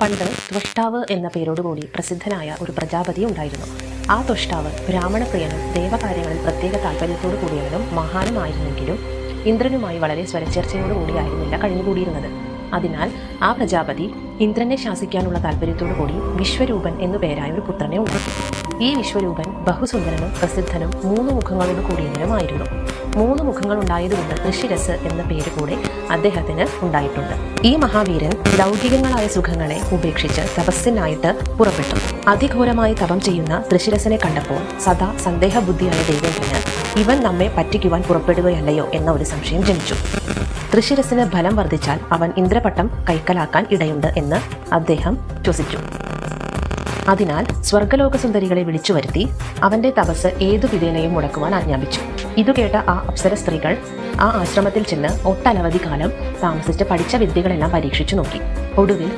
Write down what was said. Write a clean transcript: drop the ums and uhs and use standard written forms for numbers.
പണ്ട് ത്വഷ്ടാവ് എന്ന പേരോടുകൂടി പ്രസിദ്ധനായ ഒരു പ്രജാപതി ഉണ്ടായിരുന്നു. ആ ത്വഷ്ടാവ് ബ്രാഹ്മണപ്രിയനും ദേവകാര്യങ്ങളിൽ പ്രത്യേക താല്പര്യത്തോടു കൂടിയവനും മഹാനുമായിരുന്നെങ്കിലും ഇന്ദ്രനുമായി വളരെ സ്വരച്ചേർച്ചയോടുകൂടിയായിരുന്നില്ല കഴിഞ്ഞുകൂടിയിരുന്നത്. അതിനാൽ ആ പ്രജാപതി ഇന്ദ്രനെ ശാസിക്കാനുള്ള താല്പര്യത്തോടു കൂടി വിശ്വരൂപൻ എന്നു പേരായ ഒരു പുത്രനെ ഉണ്ടാക്കി. ഈ വിശ്വരൂപൻ ബഹുസുന്ദരനും പ്രസിദ്ധനും 3 മുഖങ്ങളോട് കൂടിയവനുമായിരുന്നു. 3 മുഖങ്ങൾ ഉണ്ടായതുകൊണ്ട് ഋഷിരസ് എന്ന പേര് കൂടെ അദ്ദേഹത്തിന് ഉണ്ടായിട്ടുണ്ട്. ഈ മഹാവീരൻ ലൗകികങ്ങളായ സുഖങ്ങളെ ഉപേക്ഷിച്ച് തപസ്സിനായിട്ട് പുറപ്പെട്ടു. അതിഘോരമായി തപം ചെയ്യുന്ന ഋഷിരസിനെ കണ്ടപ്പോൾ സദാ സന്ദേഹബുദ്ധിയായ ദേവേന്ദ്രന് ഇവൻ നമ്മെ പറ്റിക്കുവാൻ പുറപ്പെടുകയല്ലയോ എന്ന ഒരു സംശയം ജനിച്ചു. ഋഷിരസിന് ബലം വർദ്ധിച്ചാൽ അവൻ ഇന്ദ്രപട്ടം കൈക്കലാക്കാൻ ഇടയുണ്ട് എന്ന് അദ്ദേഹം ശ്വസിച്ചു. അതിനാൽ സ്വർഗലോക സുന്ദരികളെ വിളിച്ചു വരുത്തി അവന്റെ തപസ് ഏതു വിധേനയും മുടക്കുവാൻ ആജ്ഞാപിച്ചു. ഇതു കേട്ട ആ അപ്സര സ്ത്രീകൾ ആ ആശ്രമത്തിൽ ചെന്ന് ഒട്ടനവധി കാലം താമസിച്ച് പഠിച്ച വിദ്യകളെല്ലാം പരീക്ഷിച്ചു നോക്കി. ഒടുവിൽ